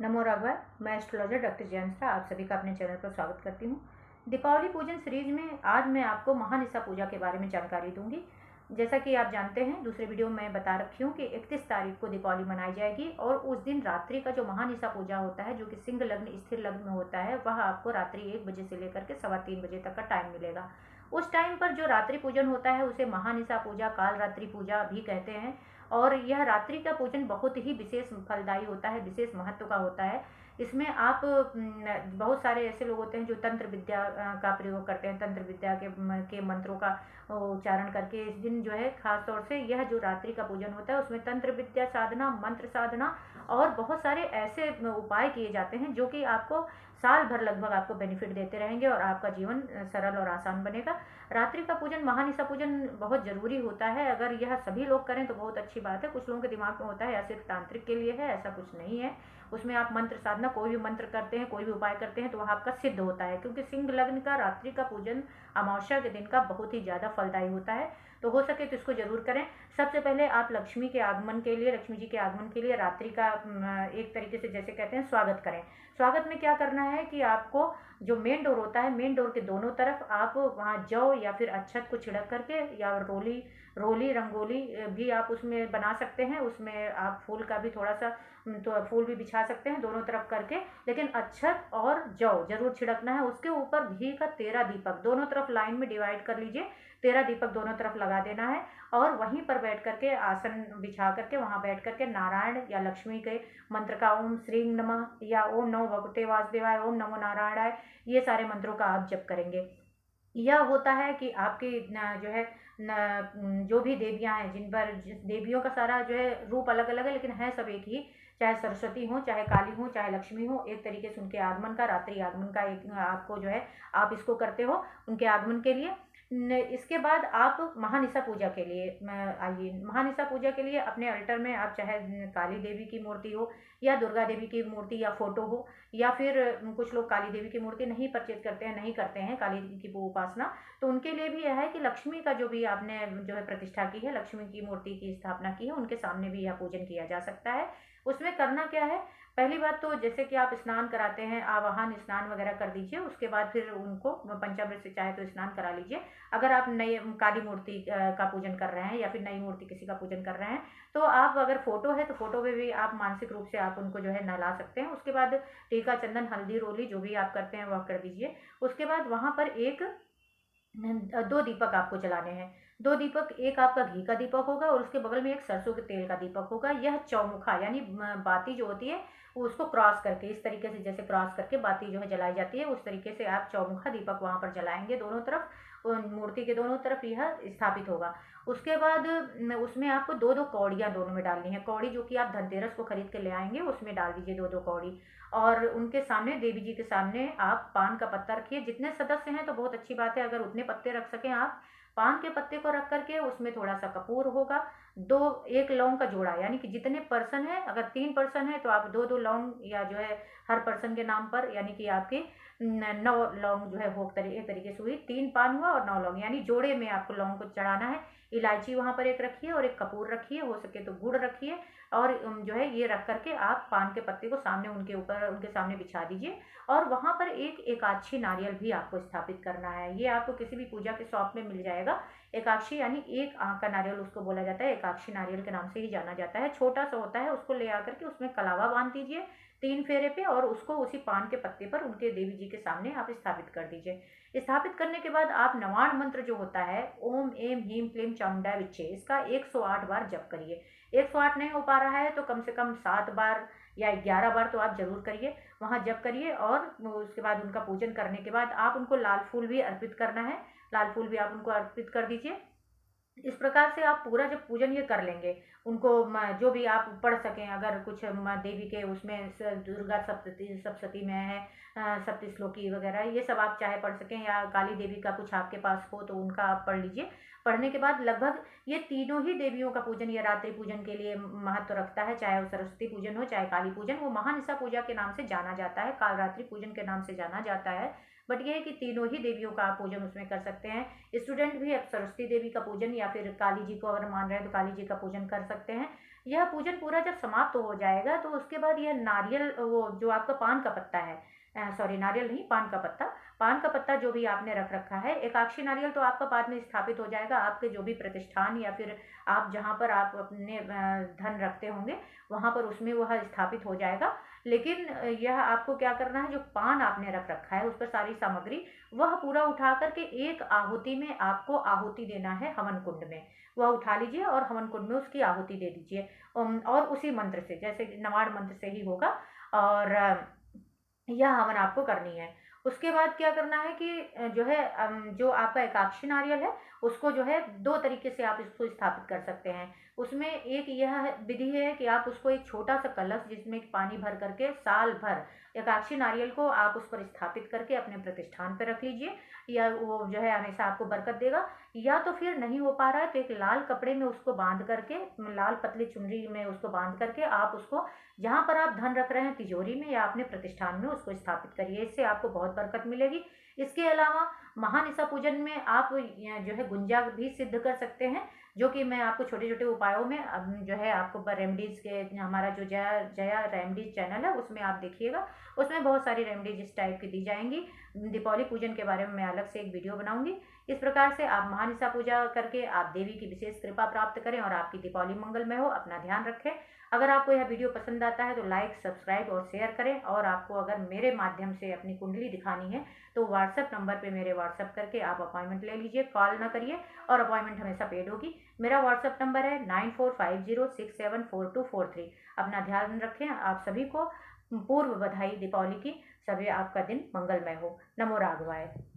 नमो राघव। मैं astrologer doctor Jayant आप सभी का अपने चैनल पर स्वागत करती हूँ। दीपावली पूजन सीरीज में आज मैं आपको महानिसा पूजा के बारे में जानकारी दूंगी। जैसा कि आप जानते हैं, दूसरे वीडियो में बता रखी हूँ कि 31 तारीख को दीपावली मनाई जाएगी और उस दिन रात्रि का जो महानिसा पूजा होता है, जो कि सिंह लग्न स्थिर लग्न में होता है, वह आपको रात्रि 1 बजे से लेकर के 3:15 बजे तक का टाइम मिलेगा। उस टाइम पर जो रात्रि पूजन होता है उसे महानिसा पूजा, काल रात्रि पूजा भी कहते हैं। और यह रात्रि का पूजन बहुत ही विशेष फलदायी होता है, विशेष महत्व का होता है। इसमें आप बहुत सारे ऐसे लोग होते हैं जो तंत्र विद्या का प्रयोग करते हैं, तंत्र विद्या के मंत्रों का उच्चारण करके इस दिन जो है खास तौर से यह जो रात्रि का पूजन होता है उसमें तंत्र विद्या साधना, मंत्र साधना और बहुत सारे ऐसे उपाय किए जाते हैं जो कि आपको साल भर लगभग आपको बेनिफिट देते रहेंगे और आपका जीवन सरल और आसान बनेगा। रात्रि का पूजन, महानिसा पूजन बहुत जरूरी होता है। अगर यह सभी लोग करें तो बहुत अच्छी बात है। कुछ लोगों के दिमाग में होता है या सिर्फ तांत्रिक के लिए है, ऐसा कुछ नहीं है। उसमें आप मंत्र साधना, कोई भी मंत्र करते हैं, कोई भी उपाय करते हैं तो वह आपका सिद्ध होता है, क्योंकि सिंह लग्न का रात्रि का पूजन अमावस्या के दिन का बहुत ही ज्यादा फलदायी होता है। तो हो सके तो इसको जरूर करें। सबसे पहले आप लक्ष्मी के आगमन के लिए, लक्ष्मी जी के आगमन के लिए रात्रि का एक तरीके से जैसे कहते हैं स्वागत करें। स्वागत में क्या करना है कि आपको जो मेन डोर होता है, मेन डोर के दोनों तरफ आप वहाँ जौ या फिर अच्छत को छिड़क करके या रोली रंगोली भी आप उसमें बना सकते हैं। उसमें आप फूल का भी थोड़ा सा तो फूल भी बिछा सकते हैं दोनों तरफ करके, लेकिन अच्छत और जौ जरूर छिड़कना है। उसके ऊपर घी का 13 दीपक दोनों तरफ लाइन में डिवाइड कर लीजिए, 13 दीपक दोनों तरफ लगा देना है और वहीं पर बैठ करके आसन बिछा करके वहां बैठ करके नारायण या लक्ष्मी के मंत्र का ओम श्री नमः या ओम नमो भगवते वासुदेवाय, ओम नमो नारायणाय, ये सारे मंत्रों का आप जप करेंगे। यह होता है कि आपकी जो है जो भी देवियां हैं, जिन पर देवियों का सारा जो है रूप अलग अलग है, लेकिन है सब एक ही। चाहे सरस्वती हो, चाहे काली हो, चाहे लक्ष्मी हो, एक तरीके से उनके आगमन का, रात्रि आगमन का एक आपको जो है आप इसको करते हो उनके आगमन के लिए। इसके बाद आप महानिसा पूजा के लिए आइए। महानिसा पूजा के लिए अपने अल्टर में आप चाहे काली देवी की मूर्ति हो या दुर्गा देवी की मूर्ति या फोटो हो, या फिर कुछ लोग काली देवी की मूर्ति नहीं परचेज करते हैं, नहीं करते हैं काली देवी की उपासना, तो उनके लिए भी यह है कि लक्ष्मी का जो भी आपने जो है प्रतिष्ठा की है, लक्ष्मी की मूर्ति की स्थापना की है, उनके सामने भी यह पूजन किया जा सकता है। उसमें करना क्या है, पहली बात तो जैसे कि आप स्नान कराते हैं, आवाहन स्नान वगैरह कर दीजिए। उसके बाद फिर उनको पंचामृत से चाहे तो स्नान करा लीजिए। अगर आप नई काली मूर्ति का पूजन कर रहे हैं या फिर नई मूर्ति किसी का पूजन कर रहे हैं, तो आप अगर फोटो है तो फोटो में भी आप मानसिक रूप से आप उनको जो है नहला सकते हैं। उसके बाद टीका, चंदन, हल्दी, रोली जो भी आप करते हैं वह कर दीजिए। उसके बाद वहां पर एक 2 दीपक आपको जलाने हैं। 2 दीपक, एक आपका घी का दीपक होगा और उसके बगल में एक सरसों के तेल का दीपक होगा। यह चौमुखा यानी बाती जो होती है उसको क्रॉस करके, इस तरीके से जैसे क्रॉस करके बाती जो है जलाई जाती है, उस तरीके से आप चौमुखा दीपक वहां पर जलाएंगे दोनों तरफ, मूर्ति के दोनों तरफ यह स्थापित होगा। उसके बाद उसमें आपको 2-2 कौड़ियाँ दोनों में डालनी है। कौड़ी जो कि आप धनतेरस को खरीद के ले आएंगे उसमें डाल दीजिए 2-2 कौड़ी। और उनके सामने, देवी जी के सामने आप पान का पत्ता रखिए। जितने सदस्य हैं तो बहुत अच्छी बात है, अगर उतने पत्ते रख सकें आप। पान के पत्ते को रख करके उसमें थोड़ा सा कपूर होगा, 1 लौंग का जोड़ा, यानी कि जितने पर्सन है, अगर 3 पर्सन है तो आप 2-2 लौंग या जो है हर पर्सन के नाम पर, यानी कि आपके 9 लौंग जो है वो तरीके से हुई। 3 पान हुआ और 9 लौंग, यानी जोड़े में आपको लौंग को चढ़ाना है। इलायची वहां पर एक रखिए और एक कपूर रखिए, हो सके तो गुड़ रखिए। और जो है ये रख करके आप पान के पत्ते को सामने उनके ऊपर, उनके सामने बिछा दीजिए। और वहां पर एक एकाक्षी नारियल भी आपको स्थापित करना है। ये आपको किसी भी पूजा के शॉप में मिल जाएगा। एकाक्षी यानी एक आंख का नारियल उसको बोला जाता है, एकाक्षी नारियल के नाम से ही जाना जाता है। छोटा सा होता है, उसको ले आकर के उसमें कलावा बांध दीजिए 3 फेरे पे और उसको उसी पान के पत्ते पर उनके देवी जी के सामने आप स्थापित कर दीजिए। स्थापित करने के बाद आप नवाण मंत्र जो होता है, ओम एम ह्रीम क्लीम चामुंडाय विच्चे, इसका 108 बार जप करिए। 108 नहीं हो पा रहा है तो कम से कम 7 बार या 11 बार तो आप जरूर करिए, वहां जप करिए। और उसके बाद उनका पूजन करने के बाद आप उनको लाल फूल भी अर्पित करना है, लाल फूल भी आप उनको अर्पित कर दीजिए। इस प्रकार से आप पूरा जब पूजन ये कर लेंगे, उनको जो भी आप पढ़ सकें, अगर कुछ देवी के उसमें दुर्गा सप्तती सप्तशती में है, सप्तश्लोकी वगैरह, ये सब आप चाहे पढ़ सकें, या काली देवी का कुछ आपके पास हो तो उनका आप पढ़ लीजिए। पढ़ने के बाद लगभग ये तीनों ही देवियों का पूजन ये रात्रि पूजन के लिए महत्व रखता है। चाहे वो सरस्वती पूजन हो, चाहे काली पूजन, वो महानिसा पूजा के नाम से जाना जाता है, काल रात्रि पूजन के नाम से जाना जाता है। बट ये है कि तीनों ही देवियों का आप पूजन उसमें कर सकते हैं। स्टूडेंट भी अब सरस्वती देवी का पूजन या फिर काली जी को अगर मान रहे हैं तो काली जी का पूजन कर सकते हैं। यह पूजन पूरा जब समाप्त हो जाएगा तो उसके बाद यह नारियल, वो जो आपका पान का पत्ता है, सॉरी नारियल नहीं, पान का पत्ता, पान का पत्ता जो भी आपने रख रखा है, एकाक्षी नारियल तो आपका बाद में स्थापित हो जाएगा आपके जो भी प्रतिष्ठान या फिर आप जहाँ पर आप अपने धन रखते होंगे वहाँ पर, उसमें वह स्थापित हो जाएगा। लेकिन यह आपको क्या करना है, जो पान आपने रख रखा है उस पर सारी सामग्री, वह पूरा उठा करके एक आहुति में आपको आहुति देना है हवन कुंड में। वह उठा लीजिए और हवन कुंड में उसकी आहुति दे दीजिए, और उसी मंत्र से, जैसे नवाड़ मंत्र से ही होगा। और यह हवन आपको करनी है। उसके बाद क्या करना है कि जो है जो आपका एकाक्षी नारियल है उसको जो है 2 तरीके से आप इसको स्थापित कर सकते हैं। उसमें एक यह विधि है कि आप उसको एक छोटा-सा कलश जिसमें पानी भर करके साल भर एकाक्षी नारियल को आप उस पर स्थापित करके अपने प्रतिष्ठान पे रख लीजिए, या वो जो है हमेशा आपको बरकत देगा। या तो फिर नहीं हो पा रहा है तो एक लाल कपड़े में उसको बाँध करके, लाल पतली चुनरी में उसको बाँध करके आप उसको जहाँ पर आप धन रख रहे हैं तिजोरी में या अपने प्रतिष्ठान में उसको स्थापित करिए, इससे आपको बहुत बरकत मिलेगी। इसके अलावा महानिसा पूजन में आप जो है गुंजा भी सिद्ध कर सकते हैं, जो कि मैं आपको छोटे-छोटे उपायों में जो है आपको रेमेडीज़ के, हमारा जो जया जया रेमेडीज़ चैनल है उसमें आप देखिएगा, उसमें बहुत सारी रेमेडीज़ इस टाइप की दी जाएँगी। दीपावली पूजन के बारे में मैं अलग से एक वीडियो बनाऊँगी। इस प्रकार से आप महानिसा पूजा करके आप देवी की विशेष कृपा प्राप्त करें और आपकी दीपावली मंगलमय हो। अपना ध्यान रखें। अगर आपको यह वीडियो पसंद आता है तो लाइक, सब्सक्राइब और शेयर करें। और आपको अगर मेरे माध्यम से अपनी कुंडली दिखानी है तो व्हाट्सएप नंबर पे मेरे व्हाट्सएप करके आप अपॉइंटमेंट ले लीजिए, कॉल ना करिए, और अपॉइंटमेंट हमेशा पेड होगी। मेरा व्हाट्सएप नंबर है 9450674243। अपना ध्यान रखें। आप सभी को पूर्व बधाई दीपावली की। सभी आपका दिन मंगलमय हो। नमो राघवाय।